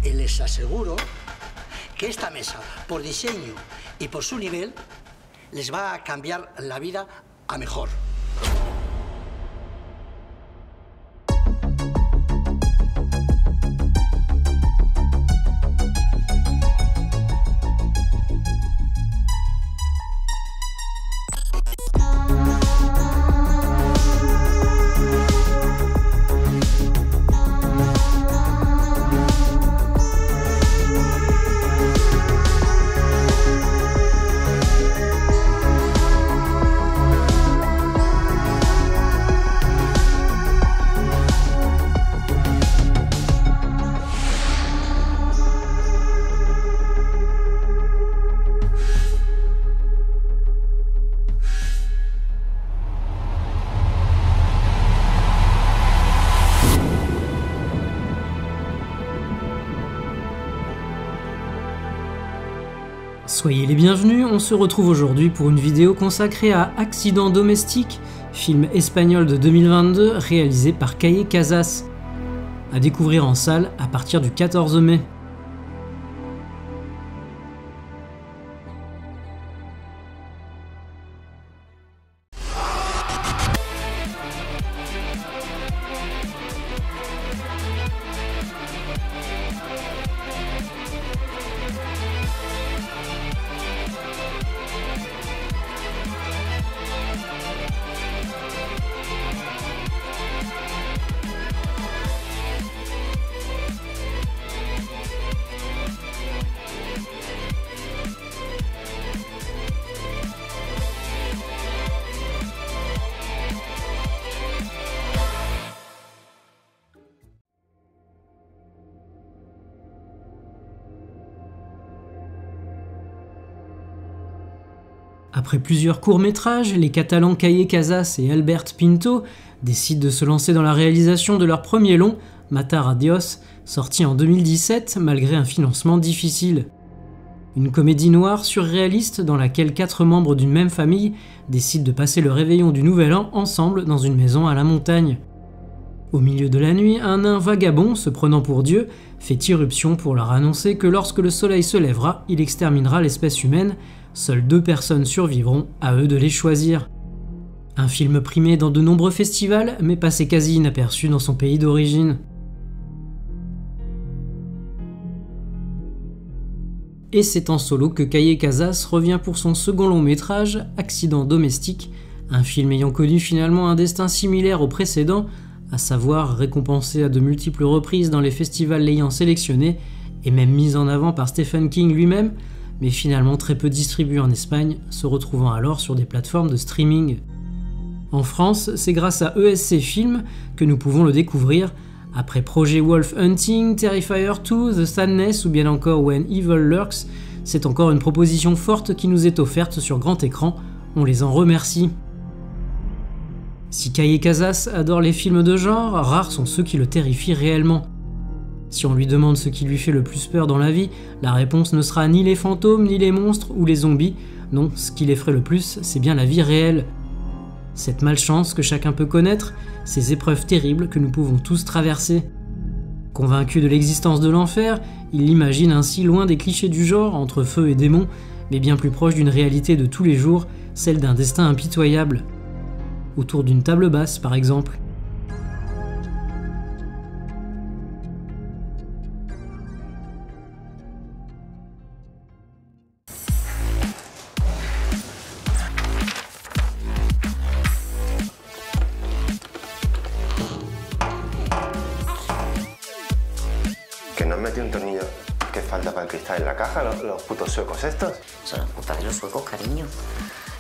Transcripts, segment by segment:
Y les aseguro que esta mesa, por diseño y por su nivel, les va a cambiar la vida a mejor. Soyez les bienvenus, on se retrouve aujourd'hui pour une vidéo consacrée à Accident domestique, film espagnol de 2022 réalisé par Calle Casas, à découvrir en salle à partir du 14 mai. Après plusieurs courts-métrages, les Catalans Calle Casas et Albert Pinto décident de se lancer dans la réalisation de leur premier long, Matar a Dios, sorti en 2017 malgré un financement difficile. Une comédie noire surréaliste dans laquelle 4 membres d'une même famille décident de passer le réveillon du Nouvel An ensemble dans une maison à la montagne. Au milieu de la nuit, un nain vagabond, se prenant pour Dieu, fait irruption pour leur annoncer que lorsque le soleil se lèvera, il exterminera l'espèce humaine. Seules 2 personnes survivront, à eux de les choisir. Un film primé dans de nombreux festivals, mais passé quasi inaperçu dans son pays d'origine. Et c'est en solo que Calle Casas revient pour son second long métrage, Accident domestique, un film ayant connu finalement un destin similaire au précédent, à savoir récompensé à de multiples reprises dans les festivals l'ayant sélectionné, et même mis en avant par Stephen King lui-même, mais finalement très peu distribué en Espagne, se retrouvant alors sur des plateformes de streaming. En France, c'est grâce à ESC Films que nous pouvons le découvrir, après Projet Wolf Hunting, Terrifier 2, The Sadness ou bien encore When Evil Lurks, c'est encore une proposition forte qui nous est offerte sur grand écran, on les en remercie. Si Calle Casas adore les films de genre, rares sont ceux qui le terrifient réellement. Si on lui demande ce qui lui fait le plus peur dans la vie, la réponse ne sera ni les fantômes, ni les monstres ou les zombies. Non, ce qui l'effraie le plus, c'est bien la vie réelle. Cette malchance que chacun peut connaître, ces épreuves terribles que nous pouvons tous traverser. Convaincu de l'existence de l'enfer, il l'imagine ainsi loin des clichés du genre, entre feu et démon, mais bien plus proche d'une réalité de tous les jours, celle d'un destin impitoyable. Autour d'une table basse, par exemple. ¿Que no han metido un tornillo que falta para el cristal en la caja, los putos suecos estos? Son culpa de los suecos, cariño.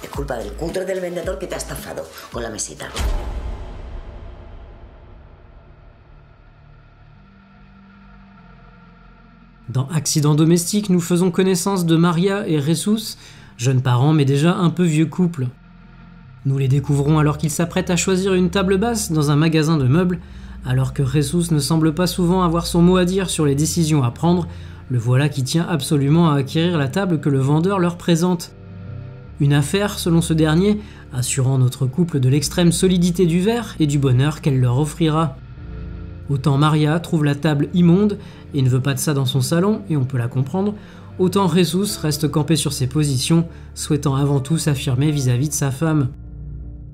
Es culpa del cutre del vendedor que te ha estafado con la mesita. Dans Accident domestique, nous faisons connaissance de Maria et Jesus, jeunes parents mais déjà un peu vieux couple. Nous les découvrons alors qu'ils s'apprêtent à choisir une table basse dans un magasin de meubles. Alors que Jesus ne semble pas souvent avoir son mot à dire sur les décisions à prendre, le voilà qui tient absolument à acquérir la table que le vendeur leur présente. Une affaire, selon ce dernier, assurant notre couple de l'extrême solidité du verre et du bonheur qu'elle leur offrira. Autant Maria trouve la table immonde et ne veut pas de ça dans son salon, et on peut la comprendre, autant Jesus reste campé sur ses positions, souhaitant avant tout s'affirmer vis-à-vis de sa femme.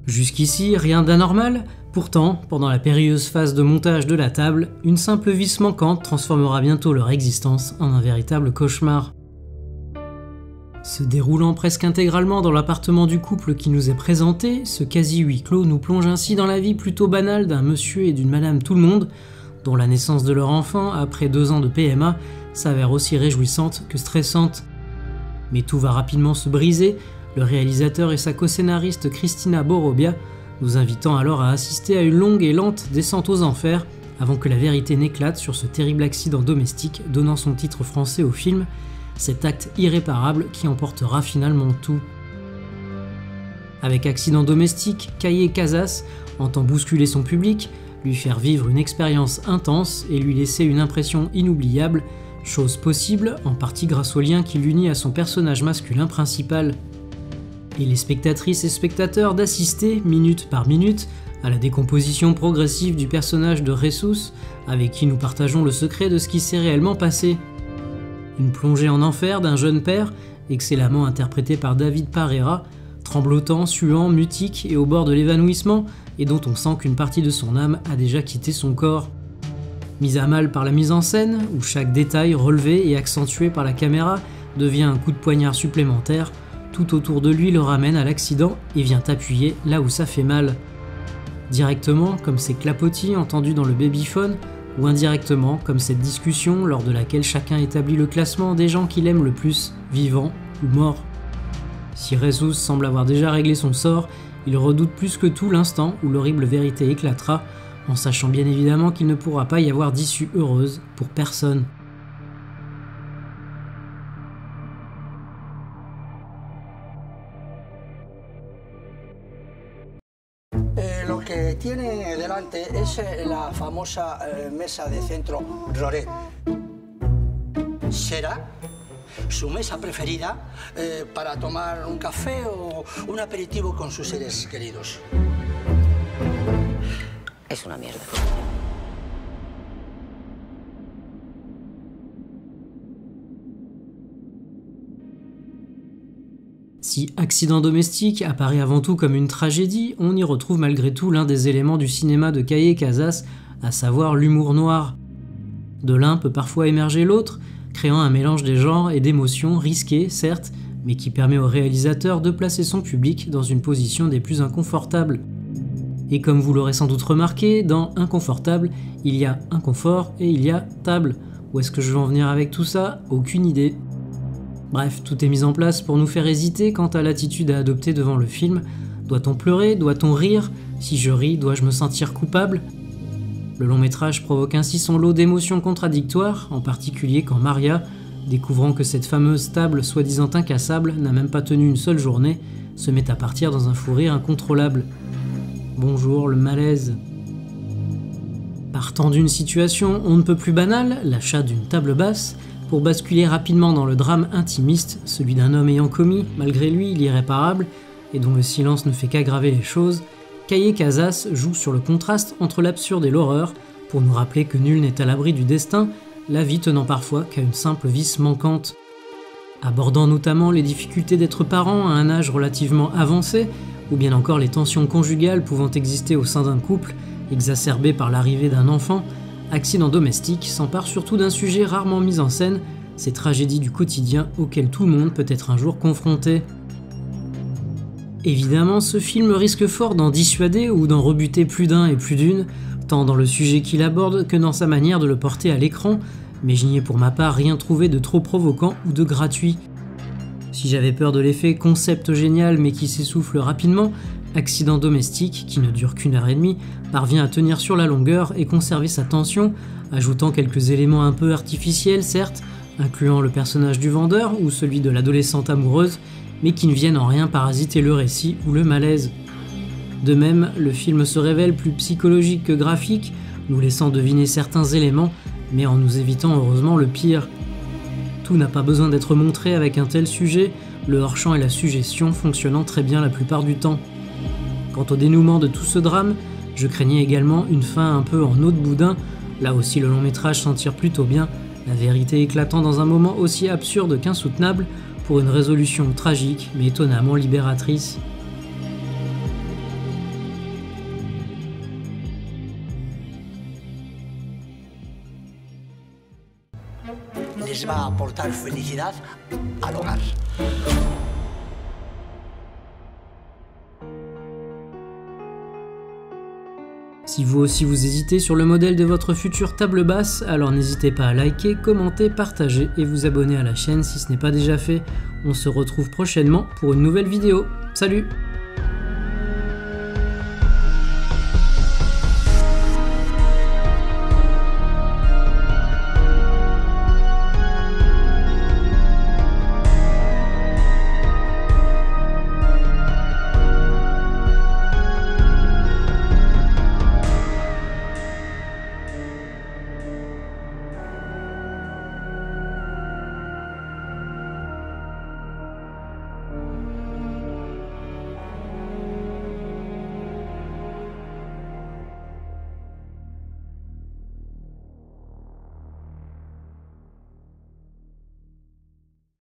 Jusqu'ici, rien d'anormal. Pourtant, pendant la périlleuse phase de montage de la table, une simple vis manquante transformera bientôt leur existence en un véritable cauchemar. Se déroulant presque intégralement dans l'appartement du couple qui nous est présenté, ce quasi huis clos nous plonge ainsi dans la vie plutôt banale d'un monsieur et d'une madame tout-le-monde, dont la naissance de leur enfant, après 2 ans de PMA, s'avère aussi réjouissante que stressante. Mais tout va rapidement se briser, le réalisateur et sa co-scénariste Cristina Borobia nous invitant alors à assister à une longue et lente descente aux enfers avant que la vérité n'éclate sur ce terrible accident domestique donnant son titre français au film, cet acte irréparable qui emportera finalement tout. Avec Accident domestique, Calle Casas entend bousculer son public, lui faire vivre une expérience intense et lui laisser une impression inoubliable, chose possible en partie grâce au lien qui l'unit à son personnage masculin principal. Et les spectatrices et spectateurs d'assister, minute par minute, à la décomposition progressive du personnage de Jesus, avec qui nous partageons le secret de ce qui s'est réellement passé. Une plongée en enfer d'un jeune père, excellemment interprété par David Parera, tremblotant, suant, mutique et au bord de l'évanouissement, et dont on sent qu'une partie de son âme a déjà quitté son corps. Mise à mal par la mise en scène, où chaque détail relevé et accentué par la caméra devient un coup de poignard supplémentaire, tout autour de lui le ramène à l'accident et vient appuyer là où ça fait mal. Directement, comme ces clapotis entendus dans le babyphone, ou indirectement, comme cette discussion lors de laquelle chacun établit le classement des gens qu'il aime le plus, vivants ou morts. Si Jesus semble avoir déjà réglé son sort, il redoute plus que tout l'instant où l'horrible vérité éclatera, en sachant bien évidemment qu'il ne pourra pas y avoir d'issue heureuse pour personne. Lo que tiene delante es la famosa mesa de centro Roret. Será su mesa preferida para tomar un café o un aperitivo con sus seres queridos. Es una mierda. Si Accident domestique apparaît avant tout comme une tragédie, on y retrouve malgré tout l'un des éléments du cinéma de Calle Casas, à savoir l'humour noir. De l'un peut parfois émerger l'autre, créant un mélange des genres et d'émotions risquées, certes, mais qui permet au réalisateur de placer son public dans une position des plus inconfortables. Et comme vous l'aurez sans doute remarqué, dans Inconfortable, il y a inconfort et il y a table. Où est-ce que je veux en venir avec tout ça? Aucune idée. Bref, tout est mis en place pour nous faire hésiter quant à l'attitude à adopter devant le film. Doit-on pleurer? Doit-on rire? Si je ris, dois-je me sentir coupable? Le long métrage provoque ainsi son lot d'émotions contradictoires, en particulier quand Maria, découvrant que cette fameuse table soi-disant incassable n'a même pas tenu une seule journée, se met à partir dans un fou rire incontrôlable. Bonjour, le malaise. Partant d'une situation on ne peut plus banale, l'achat d'une table basse, pour basculer rapidement dans le drame intimiste, celui d'un homme ayant commis, malgré lui, l'irréparable, et dont le silence ne fait qu'aggraver les choses, Calle Casas joue sur le contraste entre l'absurde et l'horreur, pour nous rappeler que nul n'est à l'abri du destin, la vie tenant parfois qu'à une simple vis manquante. Abordant notamment les difficultés d'être parent à un âge relativement avancé, ou bien encore les tensions conjugales pouvant exister au sein d'un couple, exacerbées par l'arrivée d'un enfant, Accident domestique s'empare surtout d'un sujet rarement mis en scène, ces tragédies du quotidien auxquelles tout le monde peut être un jour confronté. Évidemment, ce film risque fort d'en dissuader ou d'en rebuter plus d'un et plus d'une, tant dans le sujet qu'il aborde que dans sa manière de le porter à l'écran, mais je n'y ai pour ma part rien trouvé de trop provoquant ou de gratuit. Si j'avais peur de l'effet concept génial mais qui s'essouffle rapidement, Accident domestique, qui ne dure qu'1h30, parvient à tenir sur la longueur et conserver sa tension, ajoutant quelques éléments un peu artificiels certes, incluant le personnage du vendeur ou celui de l'adolescente amoureuse, mais qui ne viennent en rien parasiter le récit ou le malaise. De même, le film se révèle plus psychologique que graphique, nous laissant deviner certains éléments, mais en nous évitant heureusement le pire. Tout n'a pas besoin d'être montré avec un tel sujet, le hors-champ et la suggestion fonctionnant très bien la plupart du temps. Quant au dénouement de tout ce drame, je craignais également une fin un peu en eau de boudin, Là aussi le long métrage s'en tire plutôt bien, la vérité éclatant dans un moment aussi absurde qu'insoutenable pour une résolution tragique mais étonnamment libératrice. Les va aportar felicidad al hogar. Si vous aussi vous hésitez sur le modèle de votre future table basse, alors n'hésitez pas à liker, commenter, partager et vous abonner à la chaîne si ce n'est pas déjà fait. On se retrouve prochainement pour une nouvelle vidéo. Salut!